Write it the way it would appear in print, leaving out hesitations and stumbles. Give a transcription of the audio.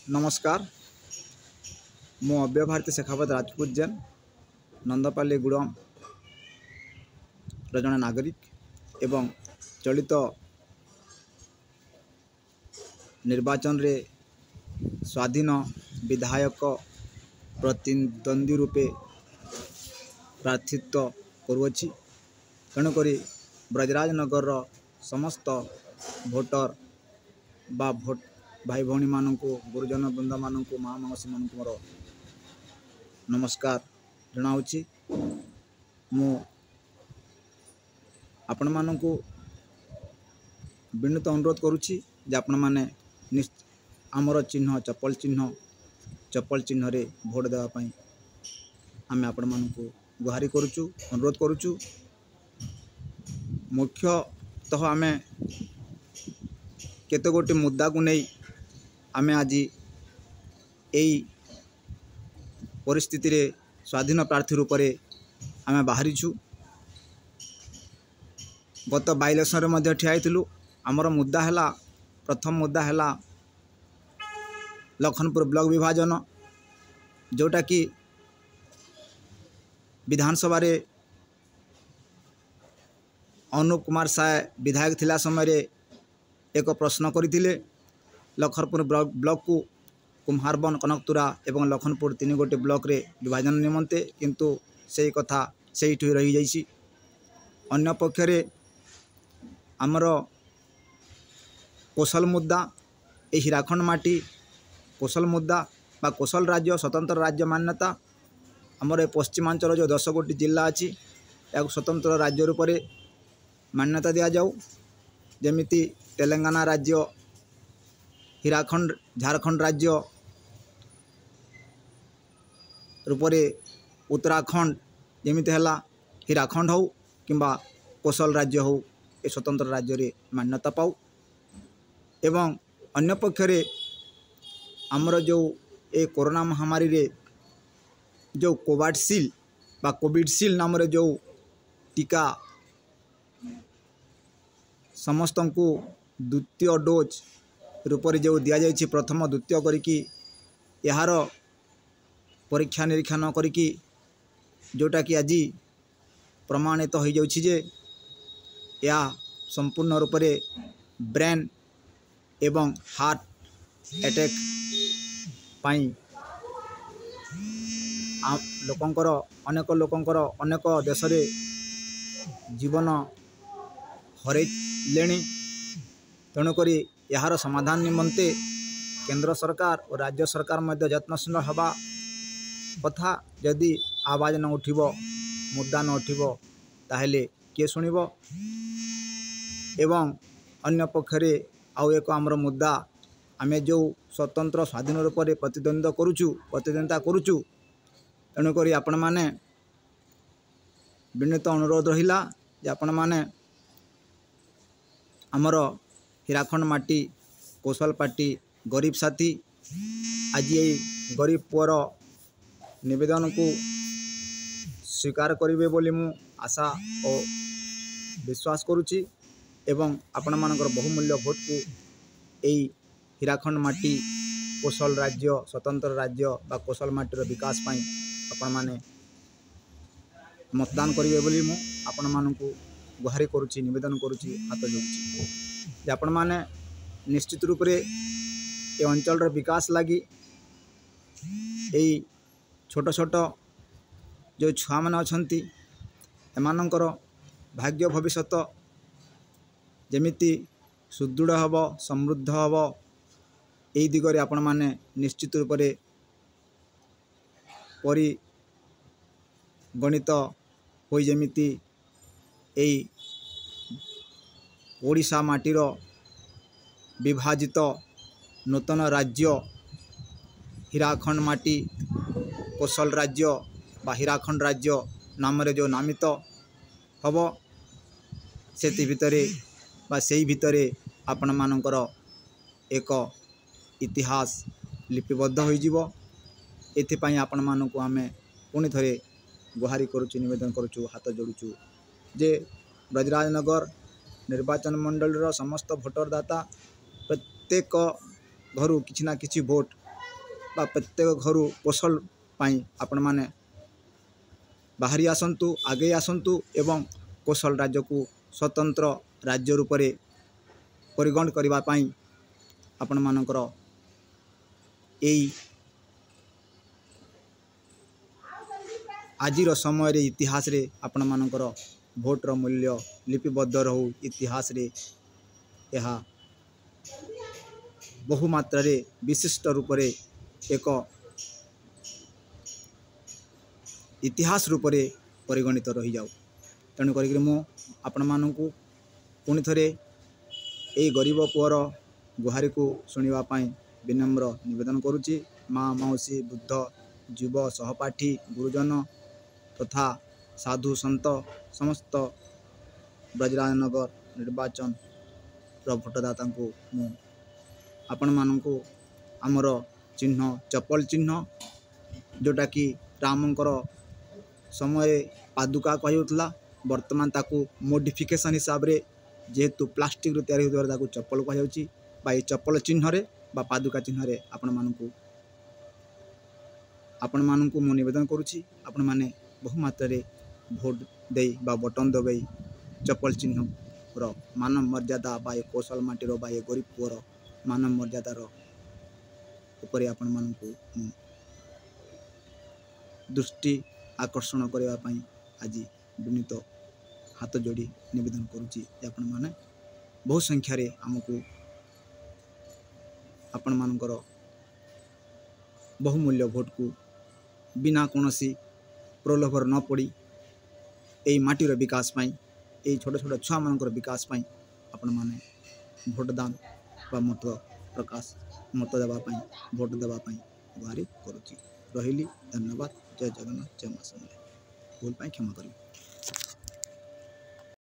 नमस्कार मु अव्य भारती शेखावत राजपूत जैन नंदपाली गुड़म जड़े नागरिक एवं चलित निर्वाचन रे स्वाधीन विधायक प्रतिद्वंदी रूपे प्रार्थित्व करुँची। तेणुक ब्रजराज नगर समस्त भोटर बा भोट भाई भौणी मानक गुरुजन बृंद मानक माँ मौसी मानक मोर नमस्कार जनाऊँची। मु आपण मानक विनीत अनुरोध करुँची जे आपण माने आमर चिन्ह चप्पल चिन्ह रे भोट देवाई आम आपण मानक गुहारी करुचु अनुरोध करुचु। मुख्यतः आम केते गोटे मुद्दा को नहीं आम आज यही परिस्थिति रे स्वाधीन प्रार्थी रूप से आम बाहरी गत बाइलेक्शन में ठियालु। आमर मुद्दा है प्रथम मुद्दा है लखनपुर ब्लॉक विभाजन जोटा कि विधानसभा रे अनुप कुमार साय विधायक थिला समय एक प्रश्न करथिले लखनपुर ब्लॉक को कुम्हारबन कनकतुरा एवं लखनपुर 3 गोटे ब्लॉक रे विभाजन निमंते किंतु से कथा से रही जाइसी। अन्य पक्षरे आमर कोशल मुद्दा ए हीराखंड माटी कोशल मुद्दा बा कोशल राज्य स्वतंत्र राज्य मान्यता आमर पश्चिमांचल जो 10 गोटी जिला अच्छी या स्वतंत्र राज्य रूप से मान्यता दि जाऊ। जमिति तेलंगाना राज्य हीराखंड झारखंड राज्य रूप से उत्तराखंड जमिति है हीराखंड हो किंबा कोशल राज्य हो ए स्वतंत्र राज्य रे मान्यता पाऊ। एवं अन्य पक्षरे आमर जो ए कोरोना महामारी रे जो कोविडशील्ड नाम जो टीका समस्त को द्वितीय डोज रूप से जो दि जाइए प्रथम द्वितीय करिकी यार परीक्षा निरीक्षा न करिकी जोटा कि आज प्रमाणित हो जाउछि जे या संपूर्ण रूप से ब्रेन एवं हार्ट अटैक पाई लोकंकर अनेक लोकंकर अनेक देश रे जीवन हरैले। तेणुक यार समाधान निमंते केंद्र सरकार और राज्य सरकार मध्य यत्नशील हवा कथा। जदि आवाज न उठिब मुद्दा न उठिब ताहेले किए शुणिब। एवं अन्य पक्षरे आउ एक आमर मुद्दा आम जो स्वतंत्र स्वाधीन रूप से प्रतिद्वंदिता करुचु। तेणुक आपण मैंने विनीत अनुरोध रहिला जे आपण मैंने आमर हीराखंड माटी कोशल पार्टी गरीब साथी आज ये गरीब पुअर निवेदन को स्वीकार करेंगे बोली मु आशा और विश्वास करुच्ची। एवं आपण मानकर बहुमूल्य भोट को यही हीराखंड माटी कोशल राज्य स्वतंत्र राज्य बा कोशल माटीर विकास पाई आपण माने मतदान करेंगे बोली मु आपण मानकु गुहारी करुच्ची निवेदन करुच्ची हाथ जोड़ुची। आपण माने निश्चित रूप से ये अंचल विकास लगी यही छोट छोट जो छुआ मैंने अच्छा एमानंकर भाग्य भविष्यत जमिति सुदृढ़ हब समृद्ध हब यही दिगरे आपण माने निश्चित रूप से परिगणित हो जमिति यही ओडिशा माटीर विभाजित नूतन राज्य हीराखंड माटी कोशल राज्य बा हीराखंड राज्य नाम रे जो नामित हब से भितरे बा सेई भितरे आपण मानकर एक इतिहास लिपिबद्ध हो जीवो। एथिपाई आपण मानकु आमे पुणी थरे गुहारी करुचु निवेदन करुचु हाथ जोड़ुचु जे ब्रजराज नगर निर्वाचन मंडल समस्त भोटर दाता प्रत्येक घर किछि ना किछि भोट बा प्रत्येक घर कौशल पाई आपण माने बाहरी आसंतु आगे आसंतु एवं कौशल राज्य को स्वतंत्र राज्य रूप में परिगण करबा पाई आपण मानकर एई आजिर समय रे इतिहास रे आपण मानकर भोटर मूल्य लिपिबद्ध रहू इतिहास रे यह बहुमात्रा रे विशिष्ट रूप रे एक इतिहास रूप में परिगणित रही जाऊ। तेणु करी मु आपण मानू पुणी थे यही गरीब पुअर गुहारी को शुणा विनम्र निवेदन करुच्ची। माँ मौसी बुद्ध युव सहपाठी गुरुजन तथा साधु संत समस्त ब्रजराजनगर निर्वाचन भोटदाता को मु आपण मानू आमर चिन्ह चप्पल चिन्ह जोटा कि रामंकर समय पादुका कहला वर्तमान ताकू मॉडिफिकेशन हिसाब रे जेहेतु प्लास्टिक रू तैयारी होता ताकू चप्पल कह चप्पल चिन्ह रे बा पादुका चिन्ह रे आपण मानू मु निवेदन करुच्ची आपण माने बहुमात्रा रे भोट दे बा बटन दबाई चप्पल चिन्ह रो मान मर्यादा बा कौशल माटीर बा गरीब पुअर मान मर्यादार उपरे आपण मानू दृष्टि आकर्षण करने आज विनीत हाथ जोड़ी निवेदन करुच्ची। आपण माने बहु संख्यार आमको आपण मानकर बहुमूल्य भोट को बिना कौनसी प्रलोभर न पड़ी यही माटीर विकास पाई यही छोट छोट छुआ मानकर विकास पाई आपण माने भोटदान बा मत प्रकाश मत देवाई भोट देवाई गुहारी करुच्ची। रही धन्यवाद। जय जगन्नाथ जय माँ समलेई। भूल पाई क्षमा करी।